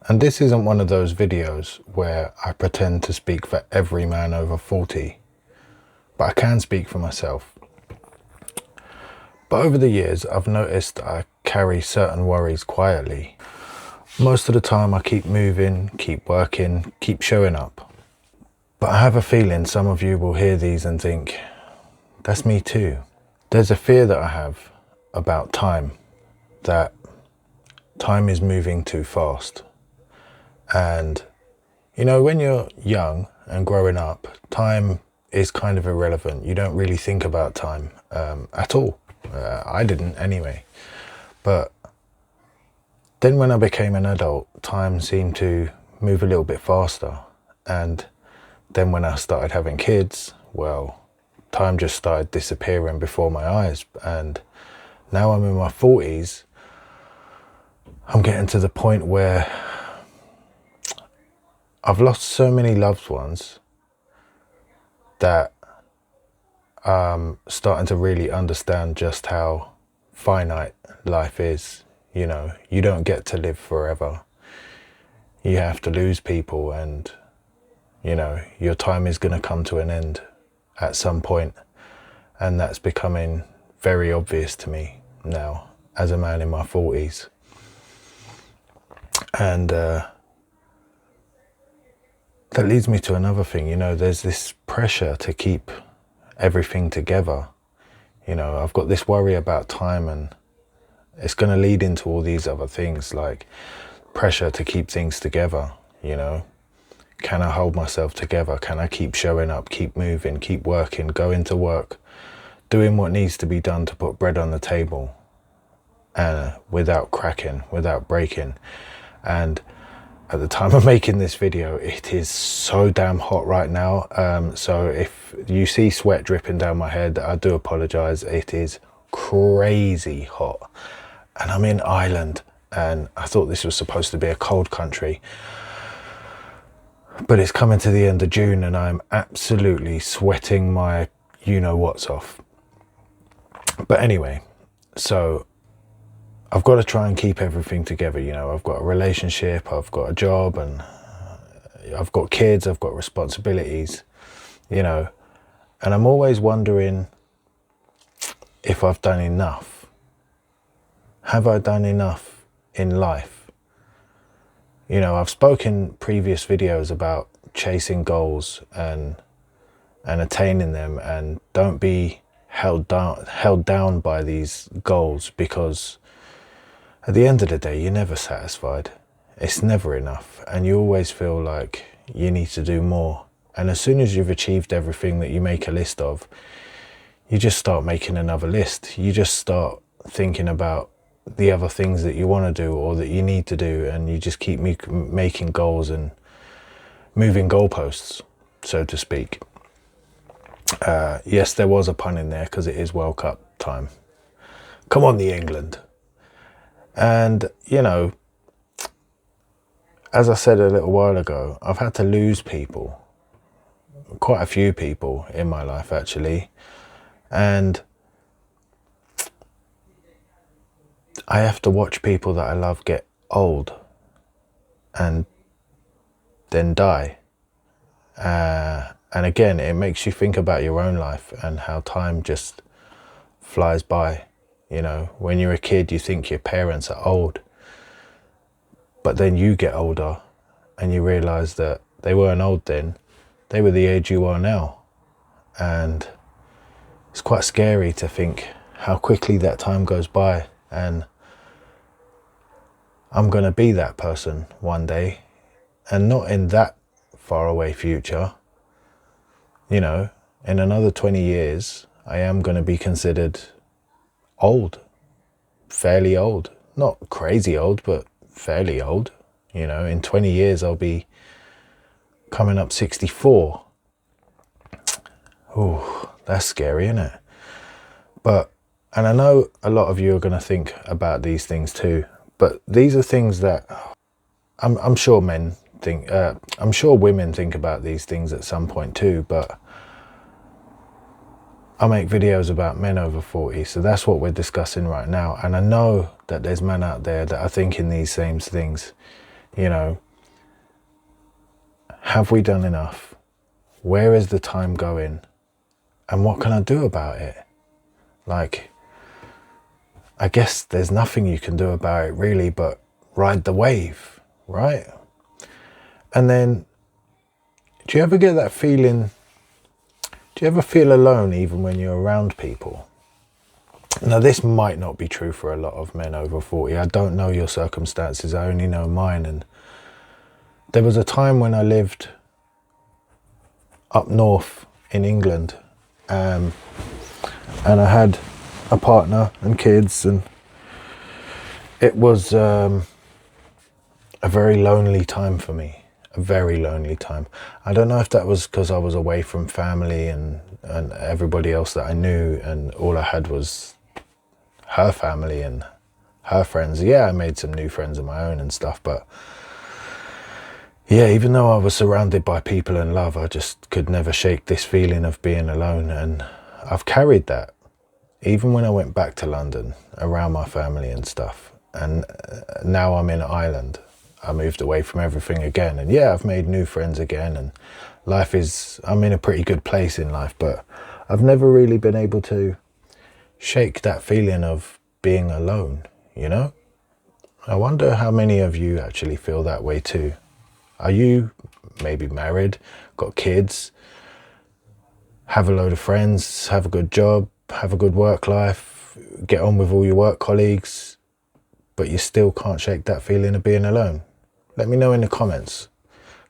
And this isn't one of those videos where I pretend to speak for every man over 40, but I can speak for myself. But over the years, I've noticed I carry certain worries quietly. Most of the time I keep moving, keep working, keep showing up. But I have a feeling some of you will hear these and think, that's me too. There's a fear that I have about time, that time is moving too fast. And, you know, when you're young and growing up, time is kind of irrelevant. You don't really think about time at all. I didn't anyway. But then when I became an adult, time seemed to move a little bit faster. And then when I started having kids, well, time just started disappearing before my eyes. And now I'm in my 40s, I'm getting to the point where I've lost so many loved ones that I'm starting to really understand just how finite life is. You know, you don't get to live forever. You have to lose people, and, you know, your time is going to come to an end at some point. And that's becoming very obvious to me now as a man in my 40s. And that leads me to another thing. You know, there's this pressure to keep everything together. You know, I've got this worry about time, and it's going to lead into all these other things, like pressure to keep things together. You know, can I hold myself together? Can I keep showing up, keep moving, keep working, going to work, doing what needs to be done to put bread on the table, without cracking, without breaking? And at the time of making this video, it is so damn hot right now. So if you see sweat dripping down my head, I do apologize. It is crazy hot. And I'm in Ireland, and I thought this was supposed to be a cold country. But it's coming to the end of June, and I'm absolutely sweating my you-know-what's off. But anyway, so I've got to try and keep everything together. You know, I've got a relationship, I've got a job, and I've got kids, I've got responsibilities, you know, and I'm always wondering if I've done enough. Have I done enough in life? You know, I've spoken previous videos about chasing goals and attaining them, and don't be held down by these goals, because at the end of the day, you're never satisfied. It's never enough. And you always feel like you need to do more. And as soon as you've achieved everything that you make a list of, you just start making another list. You just start thinking about the other things that you want to do or that you need to do. And you just keep making goals and moving goalposts, so to speak. Yes, there was a pun in there because it is World Cup time. Come on, the England. And, you know, as I said a little while ago, I've had to lose people, quite a few people in my life, actually. And I have to watch people that I love get old and then die. And again, it makes you think about your own life and how time just flies by. You know, when you're a kid, you think your parents are old, but then you get older and you realize that they weren't old then. They were the age you are now. And it's quite scary to think how quickly that time goes by. And I'm going to be that person one day, and not in that far away future. You know, in another 20 years, I am going to be considered old, fairly old, not crazy old, but fairly old. You know, in 20 years, I'll be coming up 64. Oh, that's scary, isn't it? But, and I know a lot of you are going to think about these things too, but these are things that I'm sure men think, I'm sure women think about these things at some point too, but I make videos about men over 40, so that's what we're discussing right now. And I know that there's men out there that are thinking these same things. You know, have we done enough? Where is the time going? And what can I do about it? Like, I guess there's nothing you can do about it really, but ride the wave, right? And then, do you ever get that feeling, do you ever feel alone even when you're around people? Now, this might not be true for a lot of men over 40. I don't know your circumstances, I only know mine. And there was a time when I lived up north in England, and I had a partner and kids, and it was a very lonely time for me, a very lonely time. I don't know if that was because I was away from family and everybody else that I knew, and all I had was her family and her friends. Yeah, I made some new friends of my own and stuff, but yeah, even though I was surrounded by people and love, I just could never shake this feeling of being alone. And I've carried that even when I went back to London around my family and stuff. And now I'm in Ireland. I moved away from everything again. And yeah, I've made new friends again, and I'm in a pretty good place in life, but I've never really been able to shake that feeling of being alone, you know? I wonder how many of you actually feel that way too. Are you maybe married, got kids, have a load of friends, have a good job, have a good work life, get on with all your work colleagues, but you still can't shake that feeling of being alone? Let me know in the comments,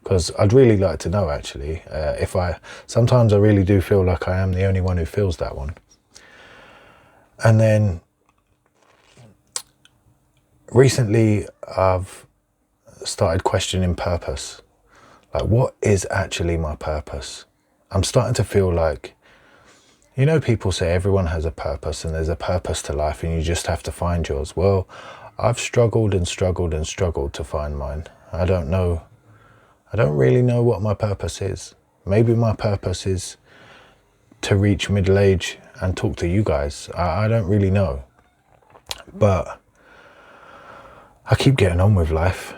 because I'd really like to know actually. Sometimes I really do feel like I am the only one who feels that one. And then recently I've started questioning purpose. Like, what is actually my purpose? I'm starting to feel like, you know, people say everyone has a purpose and there's a purpose to life and you just have to find yours. Well, I've struggled and struggled and struggled to find mine. I don't really know what my purpose is. Maybe my purpose is to reach middle age and talk to you guys. I don't really know. But I keep getting on with life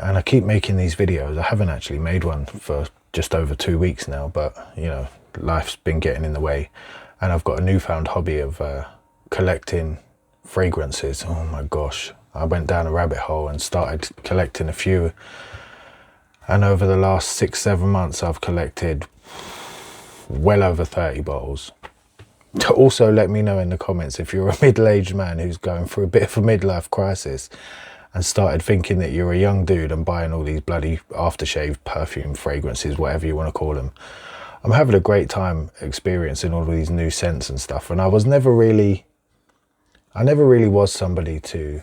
and I keep making these videos. I haven't actually made one for just over 2 weeks now, but you know, life's been getting in the way. And I've got a newfound hobby of collecting fragrances. Oh my gosh. I went down a rabbit hole and started collecting a few. And over the last 6-7 months, I've collected well over 30 bottles. Also, let me know in the comments if you're a middle-aged man who's going through a bit of a midlife crisis and started thinking that you're a young dude and buying all these bloody aftershave, perfume, fragrances, whatever you want to call them. I'm having a great time experiencing all of these new scents and stuff. And I never really was somebody to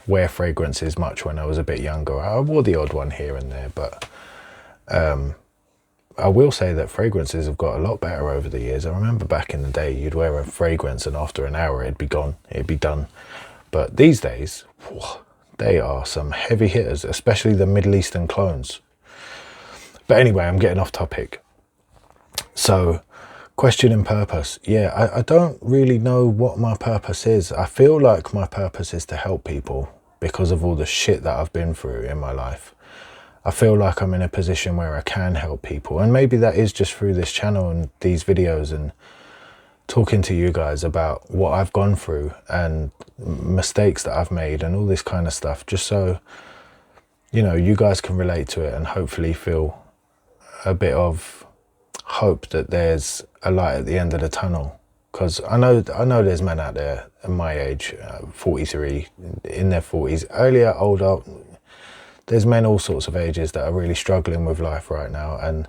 wear fragrances much when I was a bit younger. I wore the odd one here and there, but I will say that fragrances have got a lot better over the years. I remember back in the day, you'd wear a fragrance and after an hour it'd be gone, it'd be done. But these days, they are some heavy hitters, especially the Middle Eastern clones. But anyway, I'm getting off topic. So, questioning purpose. Yeah, I don't really know what my purpose is. I feel like my purpose is to help people because of all the shit that I've been through in my life. I feel like I'm in a position where I can help people. And maybe that is just through this channel and these videos and talking to you guys about what I've gone through and mistakes that I've made and all this kind of stuff. Just so, you know, you guys can relate to it and hopefully feel a bit of hope that there's a light at the end of the tunnel. Because I know there's men out there in my age, 43, in their 40s, earlier, older. There's men all sorts of ages that are really struggling with life right now. And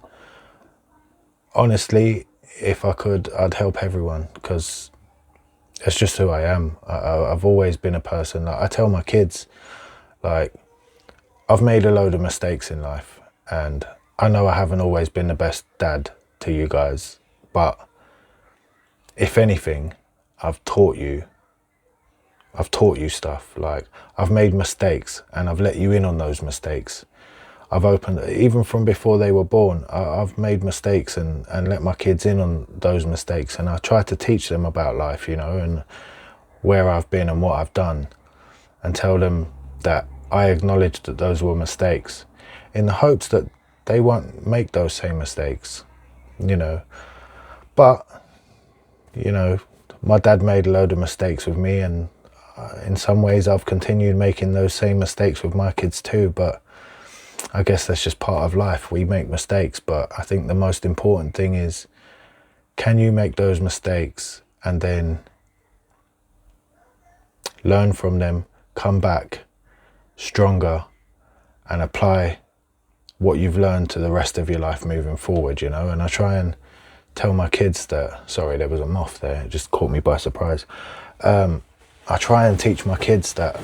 honestly, if I could, I'd help everyone, because it's just who I am. I've always been a person, like I tell my kids, like, I've made a load of mistakes in life and I know I haven't always been the best dad to you guys, but if anything, I've taught you stuff. Like, I've made mistakes and I've let you in on those mistakes. I've opened, even from before they were born, I've made mistakes and let my kids in on those mistakes. And I try to teach them about life, you know, and where I've been and what I've done, and tell them that I acknowledge that those were mistakes, in the hopes that they won't make those same mistakes, you know. But, you know, my dad made a load of mistakes with me, and in some ways I've continued making those same mistakes with my kids too. But I guess that's just part of life. We make mistakes, but I think the most important thing is, can you make those mistakes and then learn from them, come back stronger, and apply what you've learned to the rest of your life moving forward, you know? And I try and tell my kids that, sorry, there was a moth there, it just caught me by surprise. I try and teach my kids that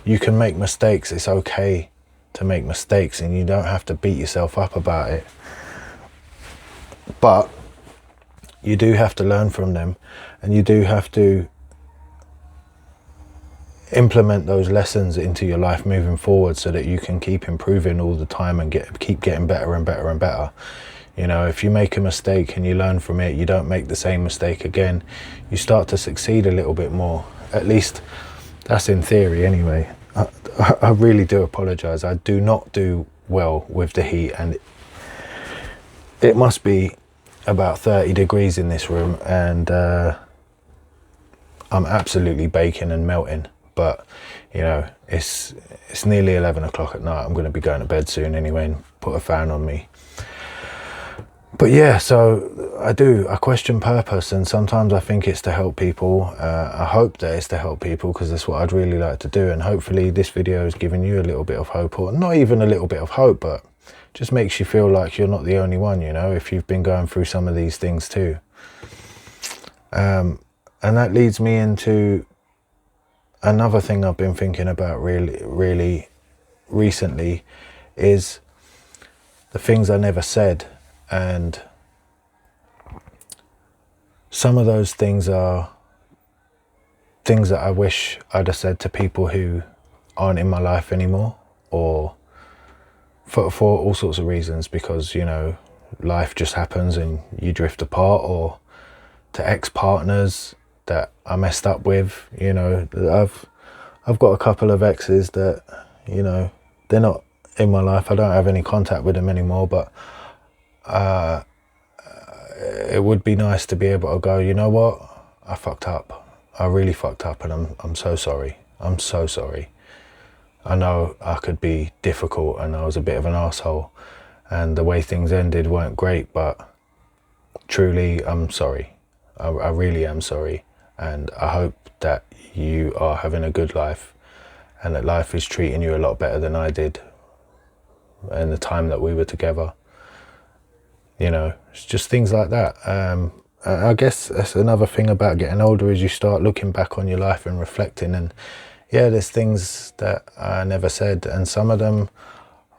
you can make mistakes, it's okay to make mistakes, and you don't have to beat yourself up about it. But you do have to learn from them, and you do have to implement those lessons into your life moving forward, so that you can keep improving all the time and keep getting better and better and better. You know, if you make a mistake and you learn from it, you don't make the same mistake again, you start to succeed a little bit more. At least that's in theory anyway. I really do apologize. I do not do well with the heat, and it must be about 30 degrees in this room, and I'm absolutely baking and melting. But you know, it's nearly 11 o'clock at night. I'm going to be going to bed soon anyway, and put a fan on me. But yeah, so I question purpose, and sometimes I think it's to help people. I hope that it's to help people, because that's what I'd really like to do. And hopefully this video has given you a little bit of hope, or not even a little bit of hope, but just makes you feel like you're not the only one, you know, if you've been going through some of these things too. And that leads me into another thing I've been thinking about really recently, is the things I never said. And some of those things are things that I wish I'd have said to people who aren't in my life anymore, or for all sorts of reasons, because, you know, life just happens and you drift apart, or to ex-partners that I messed up with. You know, I've got a couple of exes that, you know, they're not in my life. I don't have any contact with them anymore, but it would be nice to be able to go, you know what, I fucked up. I really fucked up, and I'm so sorry. I'm so sorry. I know I could be difficult, and I was a bit of an asshole, and the way things ended weren't great, but truly I'm sorry. I really am sorry, and I hope that you are having a good life, and that life is treating you a lot better than I did in the time that we were together. You know, it's just things like that. I guess that's another thing about getting older, is you start looking back on your life and reflecting, and yeah, there's things that I never said, and some of them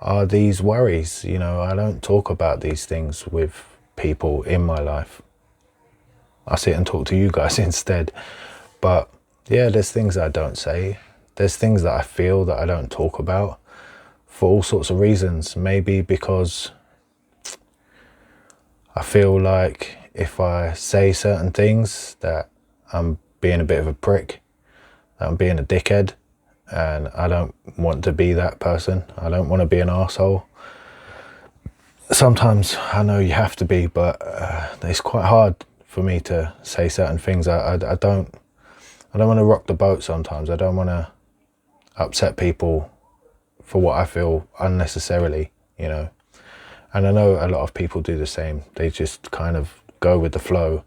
are these worries. You know, I don't talk about these things with people in my life. I sit and talk to you guys instead. But yeah, there's things that I don't say. There's things that I feel that I don't talk about for all sorts of reasons. Maybe because I feel like if I say certain things that I'm being a bit of a prick, that I'm being a dickhead, and I don't want to be that person. I don't want to be an arsehole. Sometimes I know you have to be, but it's quite hard for me to say certain things. I don't want to rock the boat sometimes. I don't want to upset people for what I feel unnecessarily, you know. And I know a lot of people do the same. They just kind of go with the flow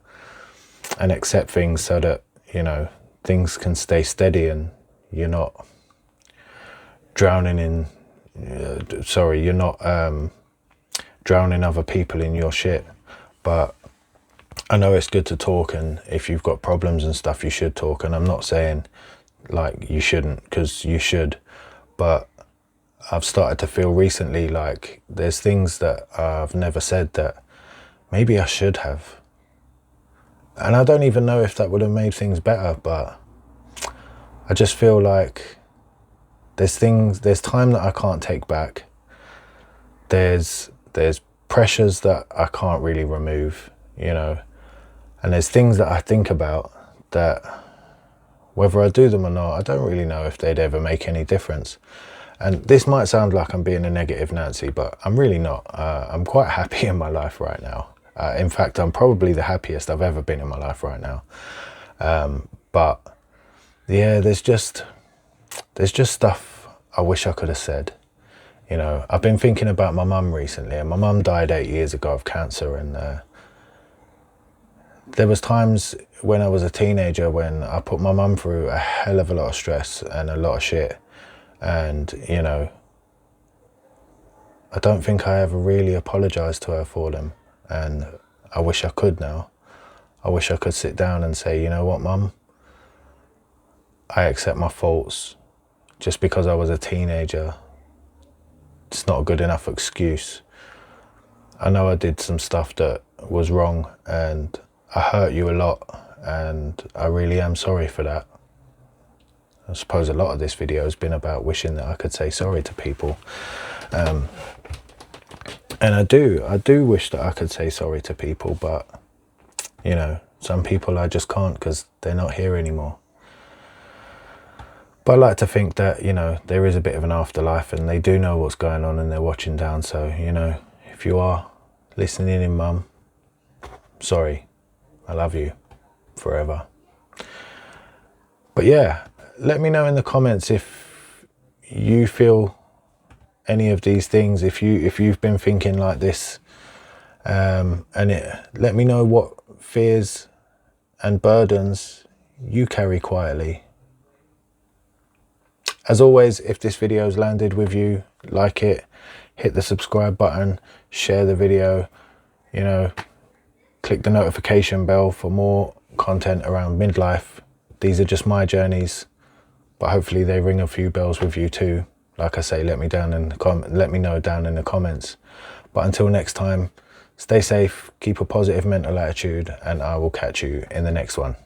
and accept things so that, you know, things can stay steady and you're not drowning in, you're not drowning other people in your shit. But I know it's good to talk, and if you've got problems and stuff, you should talk. And I'm not saying like you shouldn't, because you should, but I've started to feel recently like there's things that I've never said that maybe I should have. And I don't even know if that would have made things better, but I just feel like there's time that I can't take back. There's pressures that I can't really remove, you know. And there's things that I think about that, whether I do them or not, I don't really know if they'd ever make any difference. And this might sound like I'm being a negative Nancy, but I'm really not. I'm quite happy in my life right now. In fact, I'm probably the happiest I've ever been in my life right now. But yeah, there's just stuff I wish I could have said. You know, I've been thinking about my mum recently, and my mum died 8 years ago of cancer. And there was times when I was a teenager when I put my mum through a hell of a lot of stress and a lot of shit. And, you know, I don't think I ever really apologised to her for them. And I wish I could now. I wish I could sit down and say, you know what, Mum? I accept my faults. Just because I was a teenager, it's not a good enough excuse. I know I did some stuff that was wrong and I hurt you a lot, and I really am sorry for that. I suppose a lot of this video has been about wishing that I could say sorry to people. And I do wish that I could say sorry to people, but, you know, some people I just can't because they're not here anymore. But I like to think that, you know, there is a bit of an afterlife and they do know what's going on and they're watching down. So, you know, if you are listening in, Mum, sorry. I love you forever. But yeah, let me know in the comments if you feel any of these things, if you've been thinking like this, let me know what fears and burdens you carry quietly. As always, if this video's landed with you, like it, hit the subscribe button, share the video, you know, click the notification bell for more content around midlife. These are just my journeys, but hopefully they ring a few bells with you too. Like I say, let me know down in the comments. But until next time, stay safe, keep a positive mental attitude, and I will catch you in the next one.